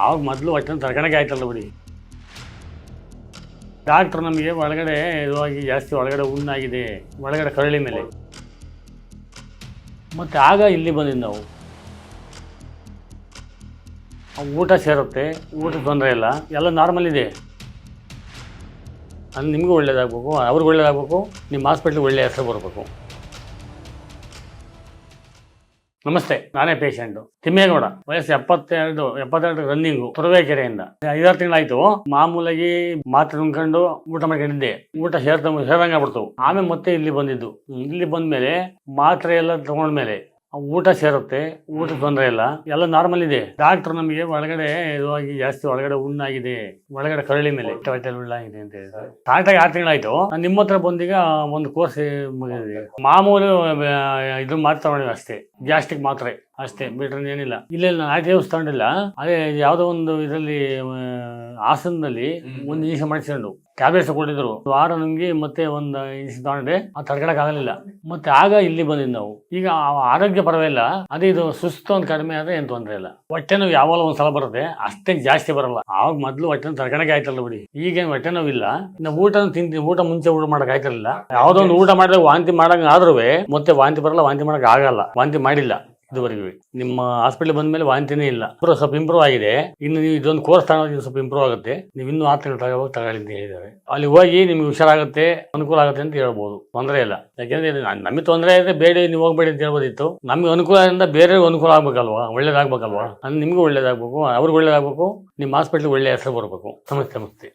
ಆವಾಗ ಮೊದಲು ಹೊಟ್ಟೆ ತರ್ಕಣಕ್ಕೆ ಆಯ್ತಲ್ಲ ಬಿಡಿ. ಡಾಕ್ಟ್ರು ನಮಗೆ ಒಳಗಡೆ ಇದಾಗಿ ಜಾಸ್ತಿ ಒಳಗಡೆ ಹುಣ್ಣಾಗಿದೆ, ಒಳಗಡೆ ಕರಳಿ ಮೇಲೆ. ಮತ್ತು ಆಗ ಇಲ್ಲಿ ಬಂದಿದ್ದು ನಾವು. ಊಟ ಸೇರುತ್ತೆ, ಊಟದ ತೊಂದರೆ ಇಲ್ಲ, ಎಲ್ಲ ನಾರ್ಮಲ್ ಇದೆ. ಅದು ನಿಮಗೂ ಒಳ್ಳೇದಾಗಬೇಕು, ಅವ್ರಿಗೆ ಒಳ್ಳೇದಾಗಬೇಕು, ನಿಮ್ಮ ಹಾಸ್ಪಿಟ್ಲಿಗೆ ಒಳ್ಳೆಯ ಹೆಸರು ಬರಬೇಕು. ನಮಸ್ತೆ, ನಾನೇ ಪೇಷಂಟು ತಿಮ್ಮೇಗೌಡ. ವಯಸ್ಸು 72 ರನ್ನಿಂಗು, ತುರುವೇಕೆರೆಯಿಂದ. 5-6 ತಿಂಗಳಾಯ್ತು. ಮಾಮೂಲಾಗಿ ಮಾತ್ರೆ ನುಂಗ್ಕೊಂಡು ಊಟ ಮಾಡ್ಕೊಂಡಿದ್ದೆ. ಊಟ ಸೇರಂಗ ಆಗ್ಬಿಡ್ತು. ಆಮೇಲೆ ಮತ್ತೆ ಇಲ್ಲಿ ಬಂದಿದ್ದು. ಇಲ್ಲಿ ಬಂದ್ಮೇಲೆ ಮಾತ್ರೆ ಎಲ್ಲ ತಗೊಂಡ್ಮೇಲೆ ಊಟ ಸೇರುತ್ತೆ, ಊಟದ ತೊಂದರೆ ಇಲ್ಲ, ಎಲ್ಲ ನಾರ್ಮಲ್ ಇದೆ. ಡಾಕ್ಟ್ರು ನಮಗೆ ಒಳಗಡೆ ಇದಾಗಿ ಜಾಸ್ತಿ ಒಳಗಡೆ ಹುಣ್ಣಾಗಿದೆ, ಒಳಗಡೆ ಕರಳಿ ಮೇಲೆ ಹೊಟ್ಟೆಲಿ ಹುಣ್ಣಾಗಿದೆ ಅಂತ ಹೇಳಿದ್ರು. ಕರೆಕ್ಟಾಗಿ 6 ತಿಂಗಳಾಯ್ತು. ನಿಮ್ಮ ಹತ್ರ ಬಂದೀಗ ಒಂದು ಕೋರ್ಸ್ ಮುಗಿದಿದೆ. ಮಾಮೂಲು ಇದು ಮಾತ್ರ ತಗೊಂಡಿವಿ ಅಷ್ಟೇ, ಗ್ಯಾಸ್ಟ್ರಿಕ್ ಮಾತ್ರೆ ಅಷ್ಟೇ, ಬಿಟ್ರೆ ಏನಿಲ್ಲ. ಇಲ್ಲಿ ನಾಟಿ ಔಷಧ ತಗೊಂಡಿಲ್ಲ. ಅದೇ ಯಾವುದೋ ಒಂದು ಇದರಲ್ಲಿ ಹಾಸನದಲ್ಲಿ ಒಂದು ಇಂಜೆಕ್ಷನ್ ಮಾಡಿಸ್ಕೊಂಡು ಟ್ಯಾಬ್ಲೆಟ್ಸ್ ಕೊಟ್ಟಿದ್ರು. ವಾರ ನುಂಗಿ ಮತ್ತೆ ಒಂದು ಇಂಜೆಕ್ಷನ್ ತಗೊಂಡ್ರೆ ಅದು ತಡ್ಕೊಳಕ್ ಆಗಲಿಲ್ಲ. ಮತ್ತೆ ಆಗ ಇಲ್ಲಿ ಬಂದಿದ್ದು ನಾವು. ಈಗ ಆರೋಗ್ಯ ಪರವಾಗಿಲ್ಲ. ಅದೇ ಇದು ಸುಸ್ತು ಒಂದು ಕಡಿಮೆ ಆದ್ರೆ ಏನು ತೊಂದರೆ ಇಲ್ಲ. ಹೊಟ್ಟೆ ನೋವು ಯಾವಾಗ ಒಂದ್ಸಲ ಬರುತ್ತೆ, ಅಷ್ಟೇ ಜಾಸ್ತಿ ಬರಲ್ಲ. ಆವಾಗ ಮೊದಲು ಹೊಟ್ಟೆ ತಡ್ಕೊಳಕ್ಕೆ ಆಯ್ತಲ್ಲ ಬಿಡಿ. ಈಗೇನು ಹೊಟ್ಟೆ ನೋವಿಲ್ಲ. ಇನ್ನು ಊಟ ತಿಂತೀನಿ, ಊಟ ಮುಂಚೆ ಊಟ ಮಾಡಕ್ ಆಯ್ತಿರಲಿಲ್ಲ. ಯಾವುದೋ ಒಂದು ಊಟ ಮಾಡಿದಾಗ ವಾಂತಿ ಮಾಡಂಗ ಆದ್ರೂ ಮತ್ತೆ ವಾಂತಿ ಬರಲ್ಲ, ವಾಂತಿ ಮಾಡಕ್ ಆಗಲ್ಲ. ವಾಂತಿ ಮಾಡಿಲ್ಲ ಇದುವರೆಗೂ. ನಿಮ್ಮ ಹಾಸ್ಪಿಟಲ್ ಬಂದ ಮೇಲೆ ವಾಂತಿನೇ ಇಲ್ಲ. ಸ್ವಲ್ಪ ಇಂಪ್ರೂವ್ ಆಗಿದೆ. ಇನ್ನು ನೀವು ಇದೊಂದು ಕೋರ್ಸ್ ತಗೊಳ್ಳೋದು ಸ್ವಲ್ಪ ಇಂಪ್ರೂವ್ ಆಗುತ್ತೆ. ನೀವು ಇನ್ನೂ 6 ತಿಂಗಳು ತಗೊಳ್ಳಿ ಅಂತ ಹೇಳಿದ್ದಾರೆ. ಅಲ್ಲಿ ಹೋಗಿ ನಿಮ್ಗೆ ಹುಷಾರಾಗುತ್ತೆ, ಅನುಕೂಲ ಆಗುತ್ತೆ ಅಂತ ಹೇಳ್ಬೋದು. ತೊಂದರೆ ಇಲ್ಲ. ಯಾಕೆಂದ್ರೆ ನಮಗೆ ತೊಂದರೆ ಇದೆ, ಬೇಡ ನೀವು ಹೋಗ್ಬೇಡಿ ಅಂತ ಹೇಳ್ಬೋದಿತ್ತು. ನಮ್ಗೆ ಅನುಕೂಲದಿಂದ ಬೇರೆಯವ್ರಿಗೆ ಅನುಕೂಲ ಆಗ್ಬೇಕಲ್ವಾ, ಒಳ್ಳೇದಾಗ್ಬೇಕಲ್ವಾ. ಅದು ನಿಮಗೂ ಒಳ್ಳೇದಾಗಬೇಕು, ಅವ್ರಿಗೆ ಒಳ್ಳೇದಾಗಬೇಕು, ನಿಮ್ಮ ಹಾಸ್ಪಿಟ್ಲಿಗೆ ಒಳ್ಳೆ ಹೆಸರು ಬರಬೇಕು. ನಮಸ್ತೆ.